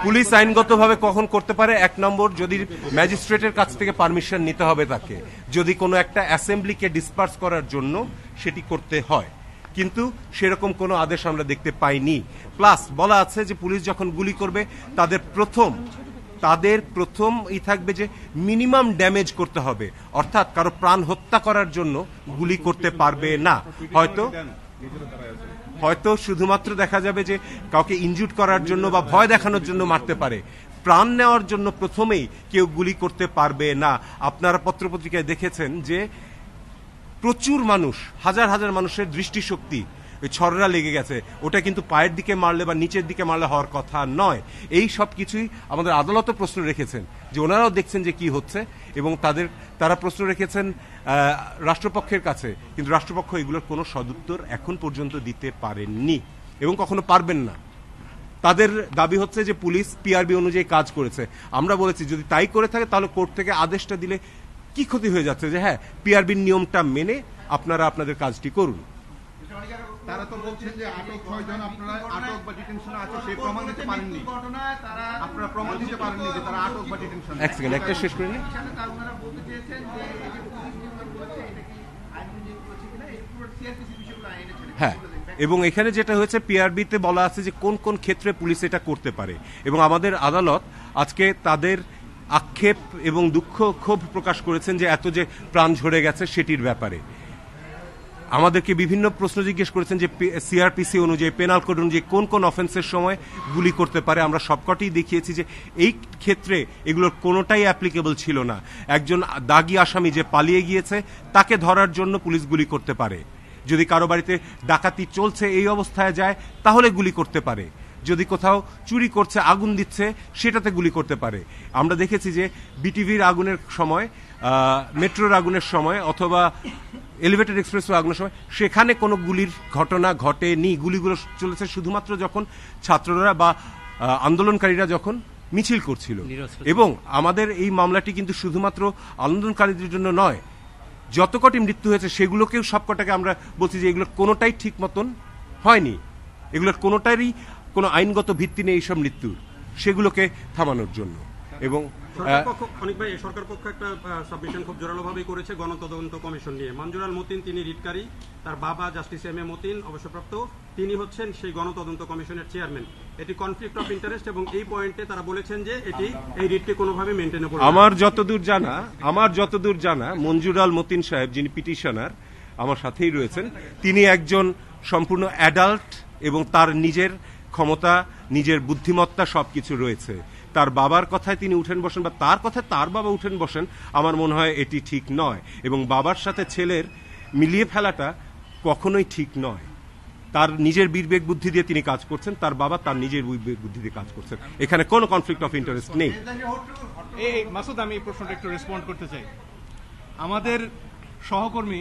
Police আইনগতভাবে কখন করতে পারে? 1 নম্বর, যদি ম্যাজিস্ট্রেটের কাছ থেকে পারমিশন নিতে হবে তাকে, যদি কোনো একটা অ্যাসেম্বলিকে ডিসপার্স করার জন্য সেটি করতে হয়, কিন্তু সেরকম কোনো আদেশ আমরা দেখতে পাইনি। প্লাস বলা আছে যে পুলিশ যখন গুলি করবে তাদের প্রথম থাকবে যে মিনিমাম ড্যামেজ করতে হবে, অর্থাৎ কারো প্রাণ হত্যা করার জন্য গুলি করতে পারবে না। হয়তো শুধুমাত্র দেখা যাবে যে কাউকে ইনজুর করার জন্য বা ভয় দেখানোর জন্য মারতে পারে, প্রাণ নেওয়ার জন্য প্রথমেই কেউ গুলি করতে পারবে না। আপনারা পত্রপত্রিকায় দেখেছেন যে প্রচুর মানুষ, হাজার হাজার মানুষের দৃষ্টিশক্তি ওই ছররা লেগে গেছে, ওটা কিন্তু পায়ের দিকে মারলে বা নিচের দিকে মারলে হওয়ার কথা নয়। এই সব কিছুই আমাদের আদালতও প্রশ্ন রেখেছেন, যে ওনারাও দেখছেন যে কি হচ্ছে, এবং তারা প্রশ্ন রেখেছেন রাষ্ট্রপক্ষের কাছে, কিন্তু রাষ্ট্রপক্ষ এগুলোর কোনো সদুত্তর এখন পর্যন্ত দিতে পারেননি এবং কখনো পারবেন না। তাদের দাবি হচ্ছে যে পুলিশ পিআরবি অনুযায়ী কাজ করেছে। আমরা বলেছি যদি তাই করে থাকে তাহলে কোর্ট থেকে আদেশটা দিলে কি ক্ষতি হয়ে যাচ্ছে, যে হ্যাঁ পিআরবির নিয়মটা মেনে আপনারা আপনাদের কাজটি করুন। তারা তো বলছেন যে আটক 6 জন আপনারা আটক বা ডিটেনশনে আছে, সেই প্রমাণ দিতে পারেননি, আপনারা প্রমাণ দিতে পারেননি যে তারা আটক বা ডিটেনশনে। এক সেকেন্ড, একটা শেষ করে নিন। হ্যাঁ, এবং এখানে যেটা হয়েছে পিআরবিতে বলা আছে যে কোন কোন ক্ষেত্রে পুলিশ এটা করতে পারে, এবং আমাদের আদালত আজকে তাদের আক্ষেপ এবং দুঃখ ক্ষোভ প্রকাশ করেছেন যে এত যে প্রাণ ঝরে গেছে সেটির ব্যাপারে। আমাদেরকে বিভিন্ন প্রশ্ন জিজ্ঞেস করেছেন যে সিআরপিসি অনুযায়ী, পেনাল কোড অনুযায়ী কোন কোন অফেন্সের সময় গুলি করতে পারে। আমরা সবকটাই দেখিয়েছি যে এই ক্ষেত্রে এগুলোর কোনোটাই অ্যাপ্লিকেবল ছিল না। একজন দাগী আসামি যে পালিয়ে গিয়েছে তাকে ধরার জন্য পুলিশ গুলি করতে পারে, যদি কারো বাড়িতে ডাকাতি চলছে এই অবস্থায় যায় তাহলে গুলি করতে পারে, যদি কোথাও চুরি করছে আগুন দিচ্ছে সেটাতে গুলি করতে পারে। আমরা দেখেছি যে বিটিভির আগুনের সময়, মেট্রোর আগুনের সময়, অথবা এলিভেটেড এক্সপ্রেসওয়ে আগুনের সময় সেখানে কোনো গুলির ঘটনা ঘটেনি। গুলিগুলো চলেছে শুধুমাত্র যখন ছাত্ররা বা আন্দোলনকারীরা যখন মিছিল করছিল। এবং আমাদের এই মামলাটি কিন্তু শুধুমাত্র আন্দোলনকারীদের জন্য নয়, যত কটি মৃত্যু হয়েছে সেগুলোকেও সবকটাকে আমরা বলছি যে এগুলোর কোনোটাই ঠিক মতন হয়নি, এগুলোর কোনোটারই কোনো আইনগত ভিত্তি নেই এইসব মৃত্যুর, সেগুলোকে থামানোর জন্য। এবং সরকার পক্ষ একটা সাবমিশন খুব জোরালোভাবেই করেছে গণতদন্ত কমিশন নিয়ে। মঞ্জুর আল মতিন তিনি রিটকারী, তার বাবা জাস্টিস এম এ মতিন অবসরপ্রাপ্ত, তিনি হচ্ছেন সেই গণতদন্ত কমিশনের চেয়ারম্যান। এটি কনফ্লিক্ট অফ ইন্টারেস্ট, এবং এই পয়েন্টে তারা বলেছেন যে এই রিটটি কোনোভাবে মেনটেনেবল। আমার যতদূর জানা মঞ্জুর আল মতিন সাহেব যিনি পিটিশনার আমার সাথেই রয়েছেন, তিনি একজন সম্পূর্ণ অ্যাডাল্ট এবং তার নিজের ক্ষমতা, নিজের বুদ্ধিমত্তা সবকিছু রয়েছে। তার বাবার কথায় তিনি উঠেন বসেন বা তার কথায় তার বাবা উঠেন বসেন, আমার মনে হয় এটি ঠিক নয়। এবং বাবার সাথে ছেলের মিলিয়ে ফেলাটা কখনোই ঠিক নয়। তার নিজের বিবেক বুদ্ধি দিয়ে তিনি কাজ করছেন, তার বাবা তার নিজের বিবেক বুদ্ধি দিয়ে কাজ করছেন, এখানে কোনো কনফ্লিক্ট অফ ইন্টারেস্ট নেই। মাসুদ, আমি এই প্রশ্নটা একটু রেসপন্ড করতে চাই। আমাদের সহকর্মী